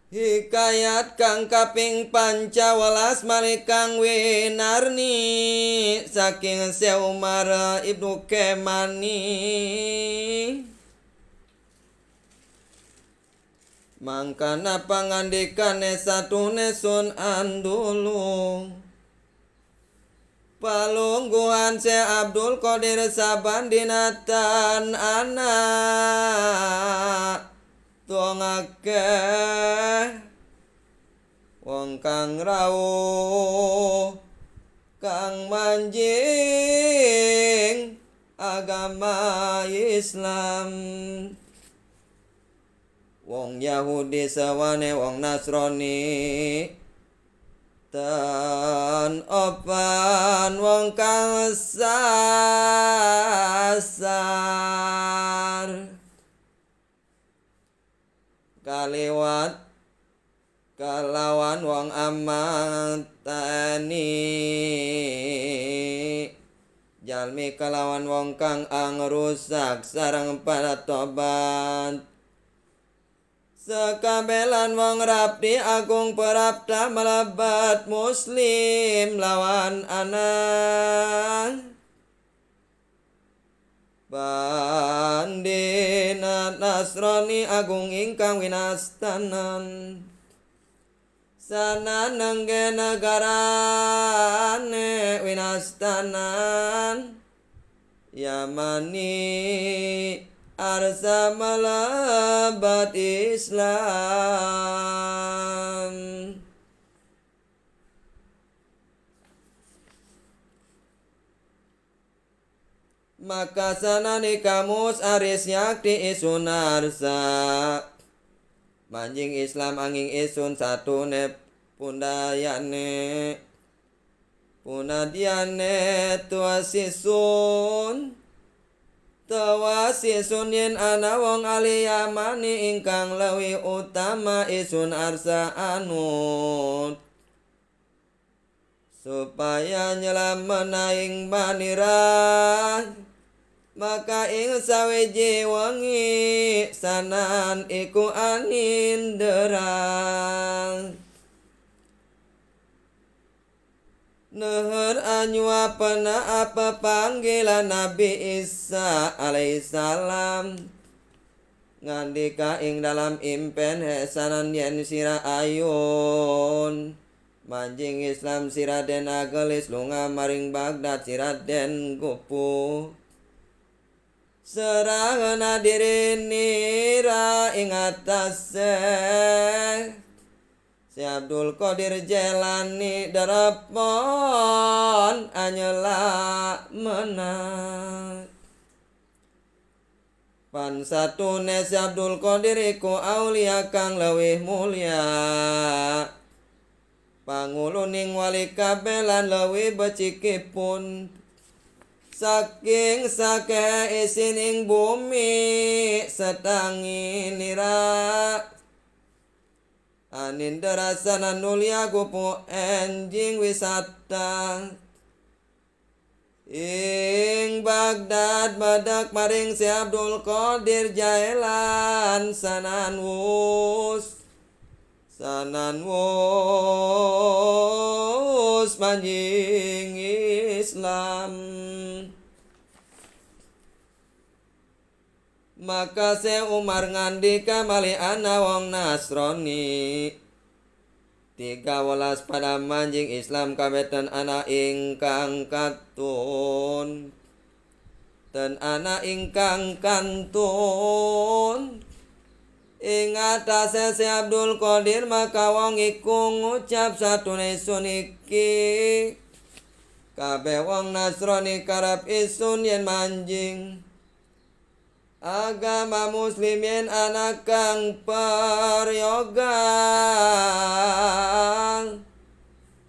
Hikayat kang kaping pancawelas malikang winarni saking Syekh Umar Ibnu Kemani. Mangkana pangandikane satune sun andulu. Palungguhan Syekh Abdul Qadir saban dinatan anak tuangake wong kang rawuh kang manjing agama Islam. Wong Yahudi sawane wong Nasrani tan opan wong kang sasar kaliwat kalawan wong amatani jalmi kalawan wong kang angrusak sareng pada tobat sekabelan wong rabdi agung perapta melebat muslim lawan anak Bandina Nasrani agung ingkang winastanan sananengge negarane winastanan Yamani arsa melebat Islam. Maka sanani kamus aris yakti isun arsa manjing Islam angin isun satune pundayane tuasisun tawasisun yen ana wong aliyamani ingkang lewi utama isun arsa anut supaya nyelamen aing manirah maka ing sawiji wengi sanan iku anin derang Neuhur anyuapana apa panggilan Nabi Isa alaihissalam ngandika ing dalam impen hesanan yen sira ayun manjing Islam siraden agelis lunga maring Baghdad siraden gupu serahana diri nira ing atase Si Abdul Qadir Jelani darapon anyela menang pan satune Si Abdul Qadir iku aulia kang leuwih mulya panguluning wali kabelan leuwih becikipun saking sake isining bumi setangi nira anindera sana nulia gupu enjing wisata ing Baghdad badak maring Si Abdul Qadir Jailan sanan wus manjing Islam. Maka Syekh Umar ngandika mali ana wong Nasrani 13 pada manjing Islam kabeten ana ingkang katun dan ana ingkang kantun ing atase Syekh Abdul Qadir maka wong iku ngucap satune isun iki kabeh wong Nasrani karep isun yen manjing agama muslimin anak kang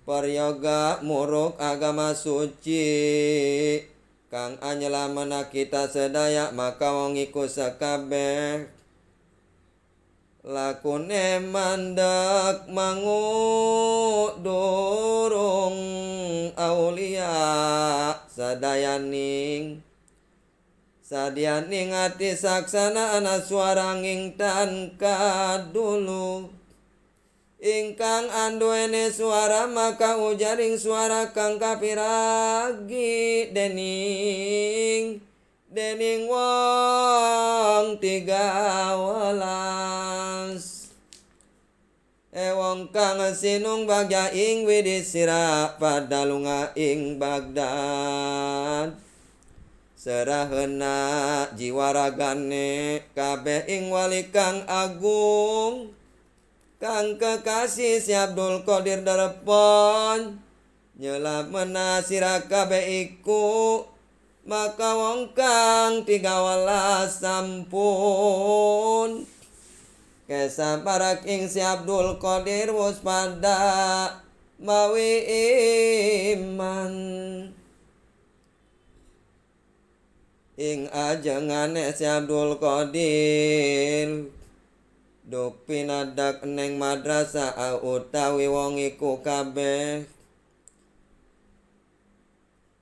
peryoga muruk agama suci kang anyelamana kita sedaya maka wong iku sakabeh lakune mandek mangu durung aulia sadayaning Sadianing ati saksana ana suaranging tan kadulu ingkang anduweni suara maka ujaring suara kang kapiragi dening wong 13 wong kang sinung bagya ing widisira padalunga ing Baghdad seraheuna jiwa ragane kabeh ing wali kang agung kang kekasih si Abdul Qadir darepon nyelametna sira kabeh iku maka wong kang 13 sampun kesamparak ing si Abdul Qadir waspada mawi iman ing ajengane si Abdul Qadir duk pinadak neng madrasah utawi wong iku kabeh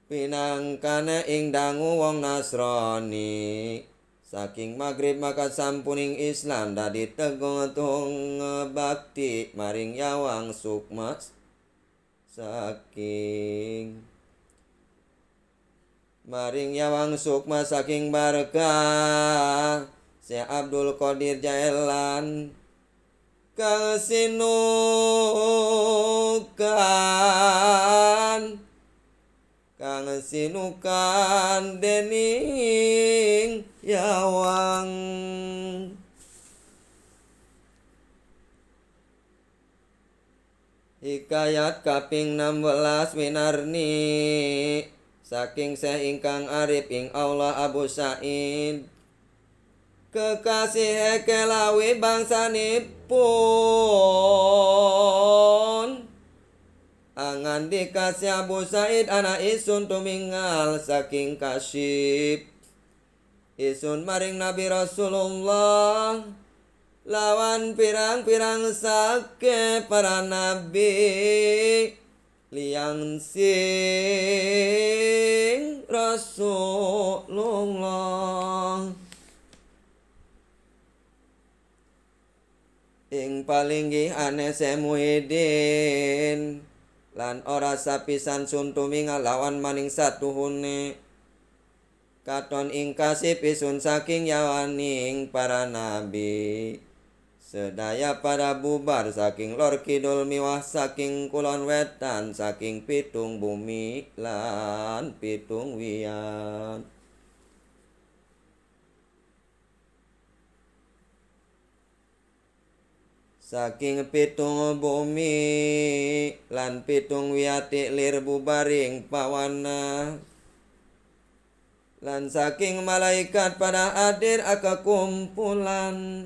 pinangkane ing dangu wong Nasrani saking Maghrib maka sampuning Islam dadi tegung bakti maring Yawang Sukma saking Barkah si Abdul Qadir Jailan kang sinukan dening Yawang hikayat kaping 16 winarni saking Syekh ingkang arif ing Allah Abu Sa'id kekasih kelawi bangsanipun angan dikasih Abu Sa'id anak isun tumingal saking Kasyif isun maring Nabi Rasulullah lawan pirang-pirang sake para nabi liyang sing Rasulullah ing palinggih ane Muhyiddin lan ora sapisan suntumi ngalawan maning satuhune katon ing Kasyif isun saking yawaning para nabi sedaya pada bubar saking lor kidul miwah saking kulon wetan saking pitung bumi lan pitung wiyat saking pitung bumi lan pitung wiyati lir bubaring pawana lan saking malaikat pada hadir akakumpulan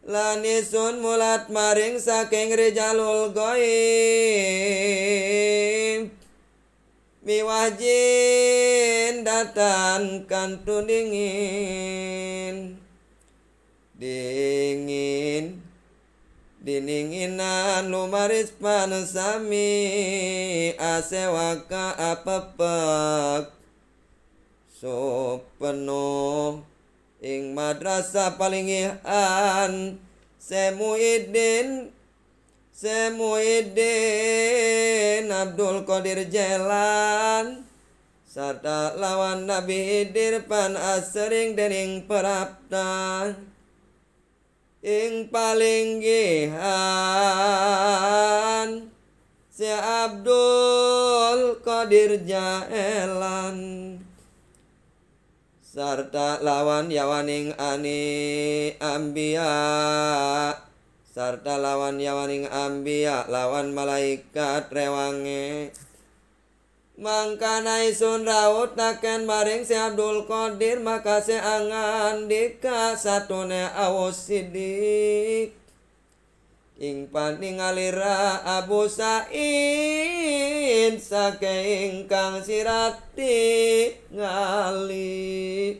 lan isun mulat maring saking rijalul ghaib miwah jin datan kantu dininginan lumaris panasami asewaka apepek so penuh ing madrasah palingihan Muhyiddin Abdul Qadir Jailan sarta lawan Nabi Khidir pan asring dening prapta ing palinggihan Abdul Qadir Jailan sarta lawan yawaning ambiya lawan malaikat rewange mangkana isun raut taken maring si Abdul Qadir maka si angan dika satune awus sidik ing paningalira Abu Sa'id saking kang sirati ngali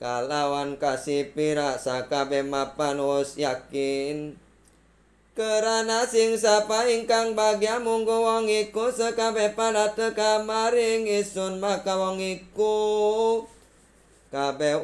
kalawan kasipira sakabe mapan wus yakin kerana sing sapa ingkang bagya munggo wong iku sakabe pada teka maring isun maka wong iku kabeh